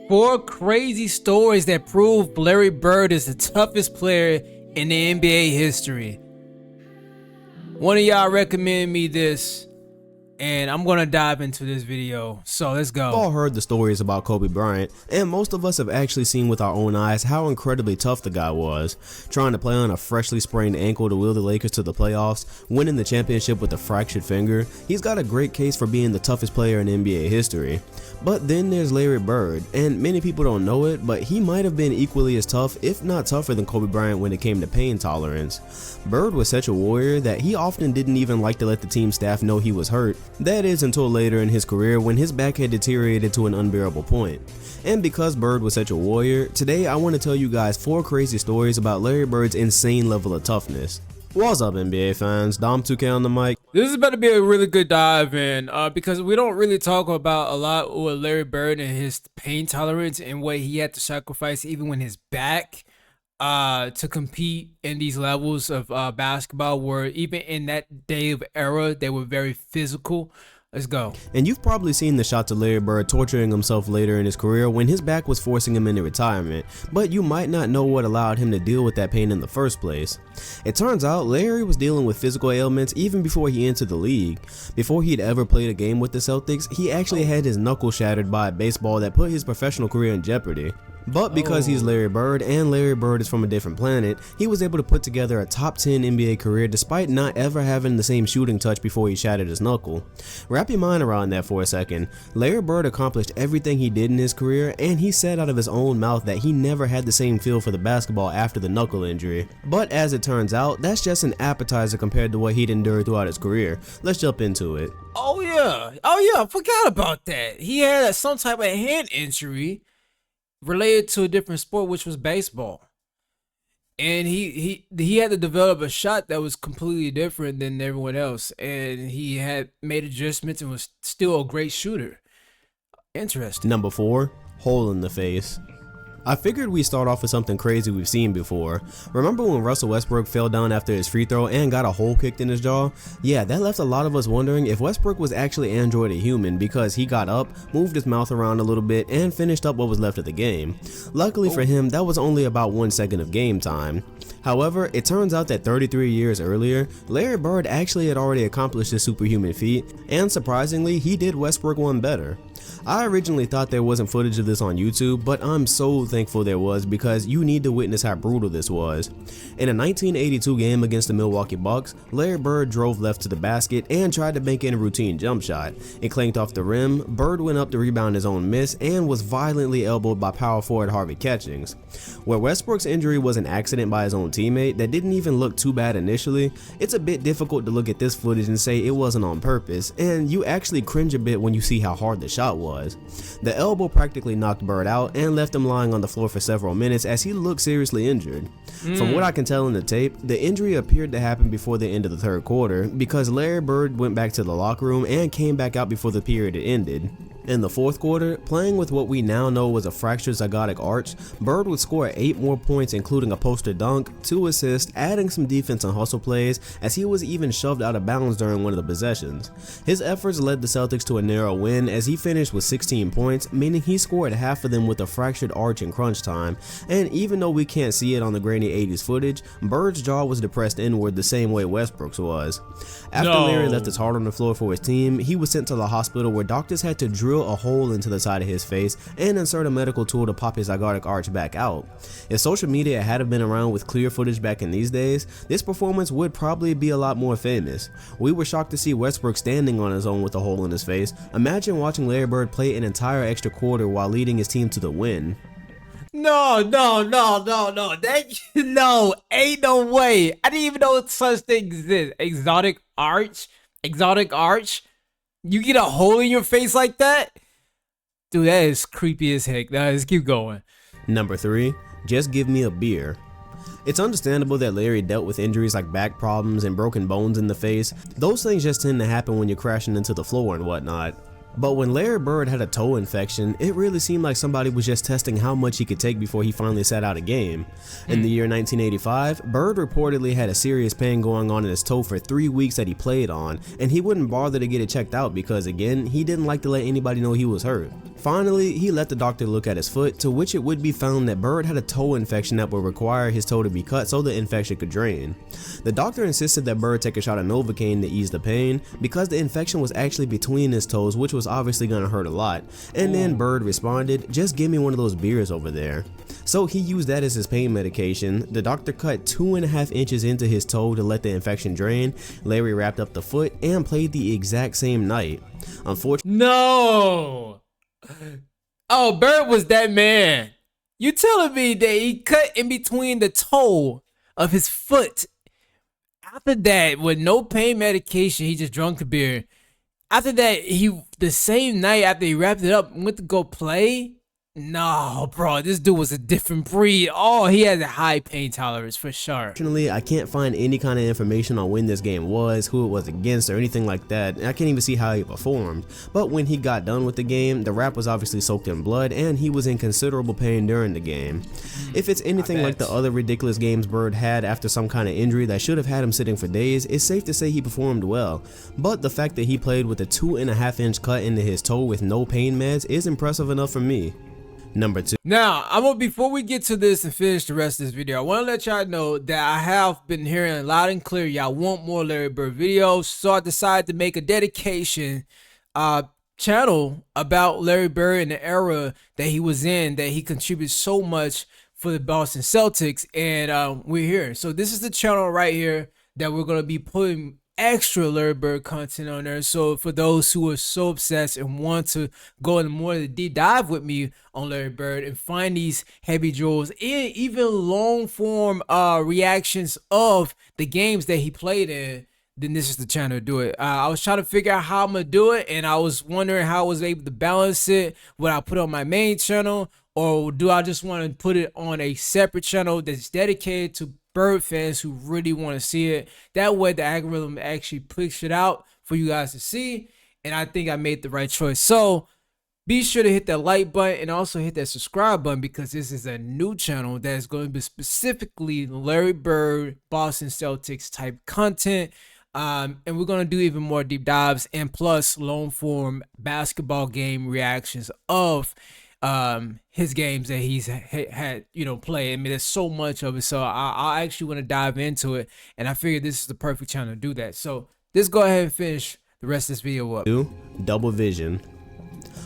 4 crazy stories that prove Larry Bird is the toughest player in the NBA history. One of y'all recommended me this, and I'm gonna dive into this video, so let's go. We've all heard the stories about Kobe Bryant, and most of us have actually seen with our own eyes how incredibly tough the guy was, trying to play on a freshly sprained ankle to wheel the Lakers to the playoffs, winning the championship with a fractured finger. He's got a great case for being the toughest player in NBA history. But then there's Larry Bird, and many people don't know it, but he might have been equally as tough, if not tougher than Kobe Bryant when it came to pain tolerance. Bird was such a warrior that he often didn't even like to let the team staff know he was hurt. That is until later in his career when his back had deteriorated to an unbearable point. And because Bird was such a warrior, today I want to tell you guys 4 crazy stories about Larry Bird's insane level of toughness. What's up, NBA fans? Dom2K on the mic. This is about to be a really good dive in because we don't really talk about a lot with Larry Bird and his pain tolerance and what he had to sacrifice even when his back to compete in these levels of basketball, where even in that day of era they were very physical. Let's go. And you've probably seen the shots of Larry Bird torturing himself later in his career when his back was forcing him into retirement, but you might not know what allowed him to deal with that pain in the first place. It turns out Larry was dealing with physical ailments even before he entered the league. Before he'd ever played a game with the Celtics, he actually had his knuckle shattered by a baseball that put his professional career in jeopardy. But because he's Larry Bird and Larry Bird is from a different planet, he was able to put together a top 10 NBA career despite not ever having the same shooting touch before he shattered his knuckle. Wrap your mind around that for a second. Larry Bird accomplished everything he did in his career, and he said out of his own mouth that he never had the same feel for the basketball after the knuckle injury. But as it turns out, that's just an appetizer compared to what he'd endured throughout his career. Let's jump into it. Oh yeah, I forgot about that. He had some type of hand injury related to a different sport, which was baseball, and he had to develop a shot that was completely different than everyone else, and he had made adjustments and was still a great shooter. Interesting. Number 4, hole in the face. I figured we'd start off with something crazy we've seen before. Remember when Russell Westbrook fell down after his free throw and got a hole kicked in his jaw? Yeah, that left a lot of us wondering if Westbrook was actually Android a human, because he got up, moved his mouth around a little bit, and finished up what was left of the game. Luckily for him, that was only about 1 second of game time. However, it turns out that 33 years earlier, Larry Bird actually had already accomplished this superhuman feat, and surprisingly, he did Westbrook one better. I originally thought there wasn't footage of this on YouTube, but I'm so thankful there was, because you need to witness how brutal this was. In a 1982 game against the Milwaukee Bucks, Larry Bird drove left to the basket and tried to make in a routine jump shot. It clanked off the rim, Bird went up to rebound his own miss, and was violently elbowed by power forward Harvey Catchings. Where Westbrook's injury was an accident by his own teammate that didn't even look too bad initially, it's a bit difficult to look at this footage and say it wasn't on purpose, and you actually cringe a bit when you see how hard the shot was. The elbow practically knocked Bird out and left him lying on the floor for several minutes as he looked seriously injured. From what I can tell in the tape, the injury appeared to happen before the end of the third quarter, because Larry Bird went back to the locker room and came back out before the period had ended. In the fourth quarter, playing with what we now know was a fractured zygotic arch, Bird would score 8 more points, including a poster dunk, 2 assists, adding some defense and hustle plays, as he was even shoved out of bounds during one of the possessions. His efforts led the Celtics to a narrow win, as he finished with 16 points, meaning he scored half of them with a fractured arch in crunch time, and even though we can't see it on the grainy 80s footage, Bird's jaw was depressed inward the same way Westbrook's was. After Larry left his heart on the floor for his team, he was sent to the hospital where doctors had to drill a hole into the side of his face and insert a medical tool to pop his zygotic arch back out. If social media had been around with clear footage back in these days, this performance would probably be a lot more famous. We were shocked to see Westbrook standing on his own with a hole in his face. Imagine watching Larry Bird play an entire extra quarter while leading his team to the win. No, ain't no way. I didn't even know such thing exists. Exotic arch? You get a hole in your face like that? Dude, that is creepy as heck. Let's keep going. Number 3, just give me a beer. It's understandable that Larry dealt with injuries like back problems and broken bones in the face. Those things just tend to happen when you're crashing into the floor and whatnot. But when Larry Bird had a toe infection, it really seemed like somebody was just testing how much he could take before he finally sat out a game. In the year 1985, Bird reportedly had a serious pain going on in his toe for 3 weeks that he played on, and he wouldn't bother to get it checked out because, again, he didn't like to let anybody know he was hurt. Finally, he let the doctor look at his foot, to which it would be found that Bird had a toe infection that would require his toe to be cut so the infection could drain. The doctor insisted that Bird take a shot of Novocaine to ease the pain because the infection was actually between his toes, which was obviously going to hurt a lot. And then Bird responded, "Just give me one of those beers over there." So he used that as his pain medication. The doctor cut 2.5 inches into his toe to let the infection drain. Larry wrapped up the foot and played the exact same night. Unfortunately, No. Oh, Bird was that man. You telling me that he cut in between the toe of his foot? After that, with no pain medication, he just drank the beer. After that, the same night after he wrapped it up, went to go play. No, bro, this dude was a different breed. Oh, he had a high pain tolerance for sure. I can't find any kind of information on when this game was, who it was against, or anything like that. I can't even see how he performed. But when he got done with the game, the wrap was obviously soaked in blood, and he was in considerable pain during the game. If it's anything like the other ridiculous games Bird had after some kind of injury that should have had him sitting for days, it's safe to say he performed well. But the fact that he played with a 2.5 inch cut into his toe with no pain meds is impressive enough for me. Number 2. Now, before we get to this and finish the rest of this video, I want to let y'all know that I have been hearing loud and clear y'all want more Larry Bird videos, so I decided to make a dedication channel about Larry Bird and the era that he was in, that he contributed so much for the Boston Celtics, and we're here. So this is the channel right here that we're going to be putting extra Larry Bird content on there. So for those who are so obsessed and want to go into more of the deep dive with me on Larry Bird and find these heavy jewels and even long form reactions of the games that he played in, then this is the channel to do it. I was trying to figure out how I'm gonna do it, and I was wondering how I was able to balance it. Would I put it on my main channel, or do I just want to put it on a separate channel that's dedicated to Bird fans who really want to see it? That way the algorithm actually push it out for you guys to see, and I think I made the right choice. So be sure to hit that like button and also hit that subscribe button, because this is a new channel that is going to be specifically Larry Bird, Boston Celtics type content. And we're going to do even more deep dives and plus long form basketball game reactions of his games that he's had play. I mean, there's so much of it, so I actually want to dive into it, and I figured this is the perfect channel to do that. So let's go ahead and finish the rest of this video up. 2. Double vision.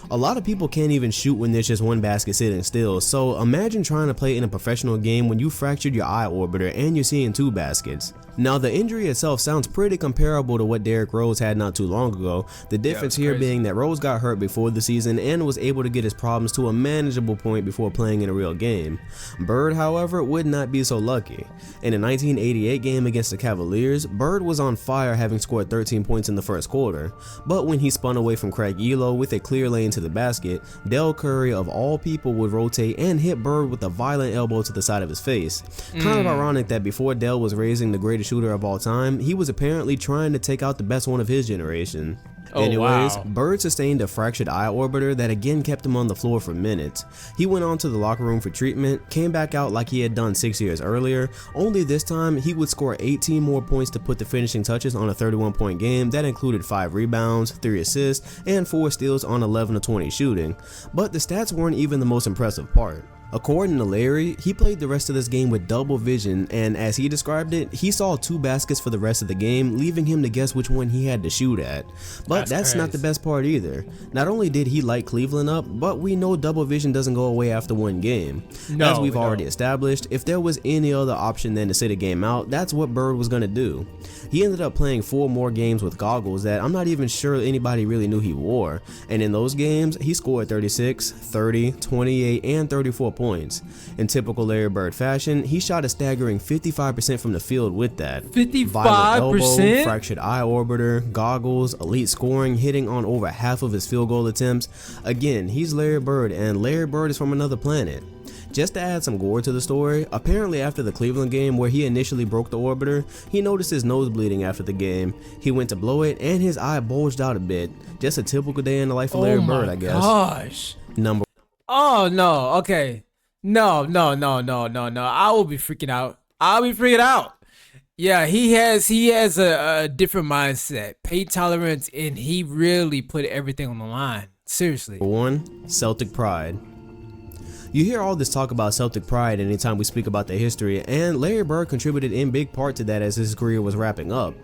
A lot of people can't even shoot when there's just one basket sitting still, so imagine trying to play in a professional game when you fractured your eye orbiter and you're seeing 2 baskets. Now, the injury itself sounds pretty comparable to what Derrick Rose had not too long ago, the difference here being that Rose got hurt before the season and was able to get his problems to a manageable point before playing in a real game. Bird, however, would not be so lucky. In a 1988 game against the Cavaliers, Bird was on fire, having scored 13 points in the first quarter, but when he spun away from Craig Ehlo with a clear lane to the basket, Del Curry of all people would rotate and hit Bird with a violent elbow to the side of his face. Kind of ironic that before Del was raising the greatest shooter of all time, he was apparently trying to take out the best one of his generation. Anyways, wow. Bird sustained a fractured eye orbiter that again kept him on the floor for minutes. He went on to the locker room for treatment, came back out like he had done 6 years earlier, only this time he would score 18 more points to put the finishing touches on a 31-point game that included 5 rebounds, 3 assists, and 4 steals on 11 of 20 shooting. But the stats weren't even the most impressive part. According to Larry, he played the rest of this game with double vision, and as he described it, he saw 2 baskets for the rest of the game, leaving him to guess which one he had to shoot at. But that's not the best part either. Not only did he light Cleveland up, but we know double vision doesn't go away after one game. As we've already established, if there was any other option than to sit a game out, that's what Bird was going to do. He ended up playing 4 more games with goggles that I'm not even sure anybody really knew he wore, and in those games, he scored 36, 30, 28, and 34 points. points. In typical Larry Bird fashion, he shot a staggering 55% from the field with that. 55%? Violent elbow, fractured eye orbiter, goggles, elite scoring, hitting on over half of his field goal attempts. Again, he's Larry Bird, and Larry Bird is from another planet. Just to add some gore to the story, apparently after the Cleveland game where he initially broke the orbiter, he noticed his nose bleeding after the game. He went to blow it and his eye bulged out a bit. Just a typical day in the life of Larry Bird, I guess. Gosh. Oh no, okay. No. I will be freaking out. I'll be freaking out. Yeah, he has a different mindset, pain tolerance, and he really put everything on the line. Seriously. For one, Celtic pride. You hear all this talk about Celtic pride anytime we speak about the history, and Larry Bird contributed in big part to that as his career was wrapping up.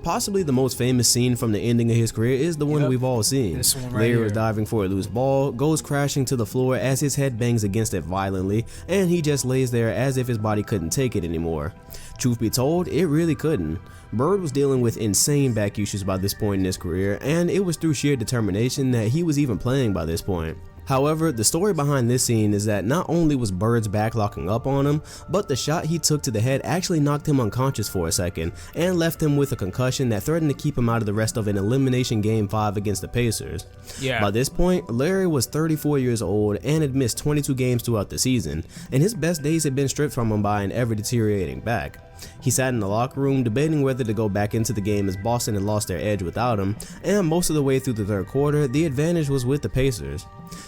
Possibly the most famous scene from the ending of his career is the one we've all seen. This one right Larry here. was diving for a loose ball, goes crashing to the floor as his head bangs against it violently, and he just lays there as if his body couldn't take it anymore. Truth be told, it really couldn't. Bird was dealing with insane back issues by this point in his career, and it was through sheer determination that he was even playing by this point. However, the story behind this scene is that not only was Bird's back locking up on him, but the shot he took to the head actually knocked him unconscious for a second and left him with a concussion that threatened to keep him out of the rest of an elimination game 5 against the Pacers. Yeah. By this point, Larry was 34 years old and had missed 22 games throughout the season, and his best days had been stripped from him by an ever deteriorating back. He sat in the locker room debating whether to go back into the game as Boston had lost their edge without him, and most of the way through the third quarter, the advantage was with the Pacers.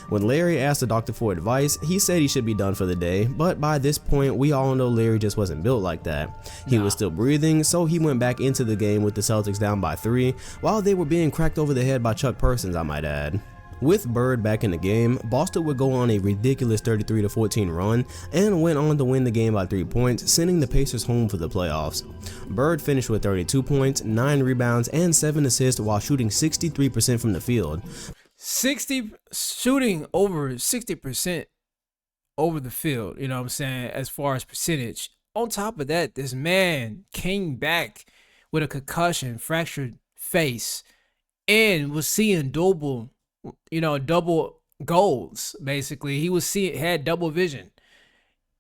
When Larry asked the doctor for advice, he said he should be done for the day, but by this point, we all know Larry just wasn't built like that. He was still breathing, so he went back into the game with the Celtics down by 3, while they were being cracked over the head by Chuck Persons, I might add. With Bird back in the game, Boston would go on a ridiculous 33-14 run and went on to win the game by 3 points, sending the Pacers home for the playoffs. Bird finished with 32 points, 9 rebounds, and 7 assists while shooting 63% from the field. Shooting over 60% over the field, you know what I'm saying, as far as percentage. On top of that, this man came back with a concussion, fractured face, and was seeing double goals. Basically, he was had double vision,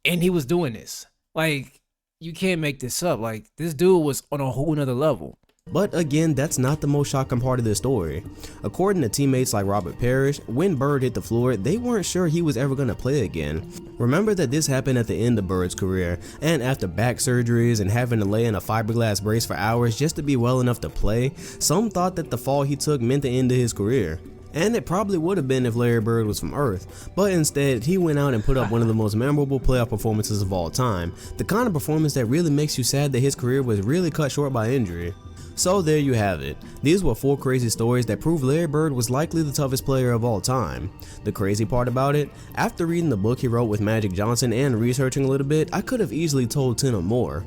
and he was doing this. Like, you can't make this up. Like, this dude was on a whole nother level. But again, that's not the most shocking part of this story. According to teammates like Robert Parrish, when Bird hit the floor, they weren't sure he was ever going to play again. Remember that this happened at the end of Bird's career, and after back surgeries and having to lay in a fiberglass brace for hours just to be well enough to play, some thought that the fall he took meant the end of his career. And it probably would have been if Larry Bird was from Earth, but instead he went out and put up one of the most memorable playoff performances of all time, the kind of performance that really makes you sad that his career was really cut short by injury. So there you have it. These were 4 crazy stories that prove Larry Bird was likely the toughest player of all time. The crazy part about it, after reading the book he wrote with Magic Johnson and researching a little bit, I could have easily told 10 or more.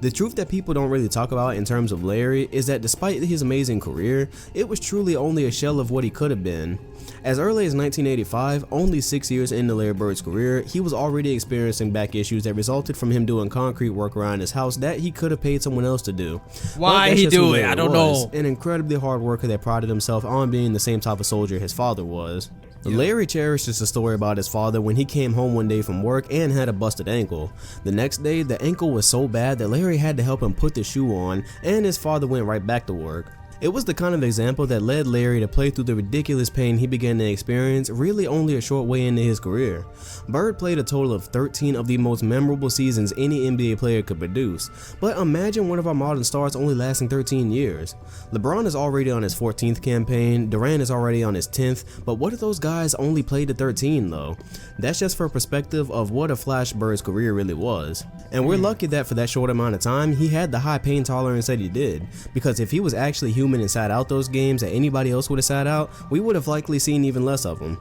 The truth that people don't really talk about in terms of Larry is that despite his amazing career, it was truly only a shell of what he could have been. As early as 1985, only 6 years into Larry Bird's career, he was already experiencing back issues that resulted from him doing concrete work around his house that he could have paid someone else to do. Why he do it? I don't know. An incredibly hard worker that prided himself on being the same type of soldier his father was. Larry cherishes the story about his father when he came home one day from work and had a busted ankle. The next day, the ankle was so bad that Larry had to help him put the shoe on, and his father went right back to work. It was the kind of example that led Larry to play through the ridiculous pain he began to experience really only a short way into his career. Bird played a total of 13 of the most memorable seasons any NBA player could produce, but imagine one of our modern stars only lasting 13 years. LeBron is already on his 14th campaign, Durant is already on his 10th, but what if those guys only played to 13 though? That's just for perspective of what a flash Bird's career really was. And we're lucky that for that short amount of time, he had the high pain tolerance that he did, because if he was actually human and sat out those games that anybody else would have sat out, we would have likely seen even less of him.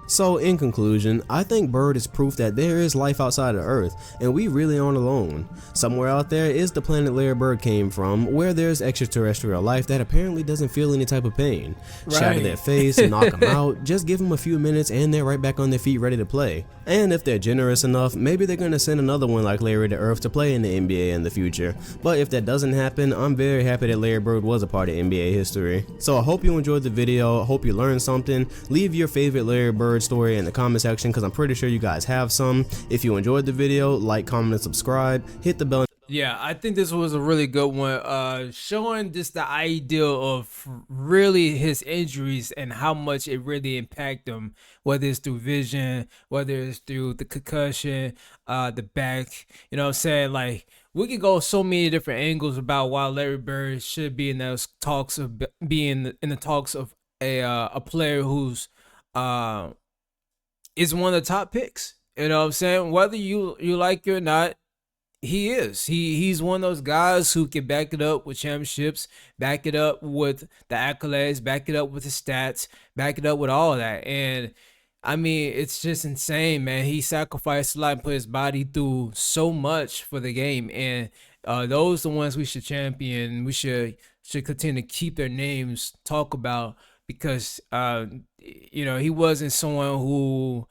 So in conclusion, I think Bird is proof that there is life outside of Earth, and we really aren't alone. Somewhere out there is the planet Larry Bird came from, where there's extraterrestrial life that apparently doesn't feel any type of pain. Shatter their face, knock them out, just give them a few minutes and they're right back on their feet ready to play. And if they're generous enough, maybe they're going to send another one like Larry to Earth to play in the NBA in the future. But if that doesn't happen, I'm very happy that Larry Bird was a part of NBA history. So I hope you enjoyed the video, I hope you learned something. Leave your favorite Larry Bird Bird story in the comment section, because I'm pretty sure you guys have some. If you enjoyed the video, like, comment, and subscribe. Hit the bell. Yeah, I think this was a really good one, showing just the idea of really his injuries and how much it really impacted him, whether it's through vision, whether it's through the concussion, the back, you know what I'm saying? Like, we could go so many different angles about why Larry Bird should be in those talks of being in the talks of a player who's is one of the top picks. You know what I'm saying? Whether you like it or not, he is. He's one of those guys who can back it up with championships, back it up with the accolades, back it up with the stats, back it up with all of that. And I mean, it's just insane, man. He sacrificed a lot and put his body through so much for the game. And those are the ones we should champion. We should continue to keep their names talk about, because you know, he wasn't someone who,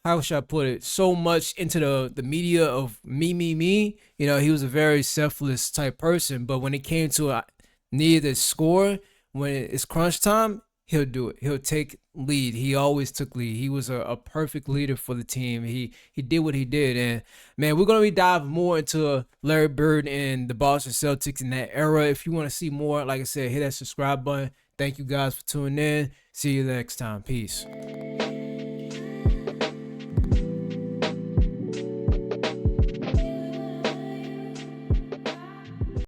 how should I put it, so much into the media of me. You know, he was a very selfless type person, but when it came to need to score, when it's crunch time, he'll do it. He'll take lead. He always took lead. He was a perfect leader for the team. He did what he did. And man, we're gonna be diving more into Larry Bird and the Boston Celtics in that era. If you want to see more, like I said, hit that subscribe button. Thank you guys for tuning in. See you next time. Peace.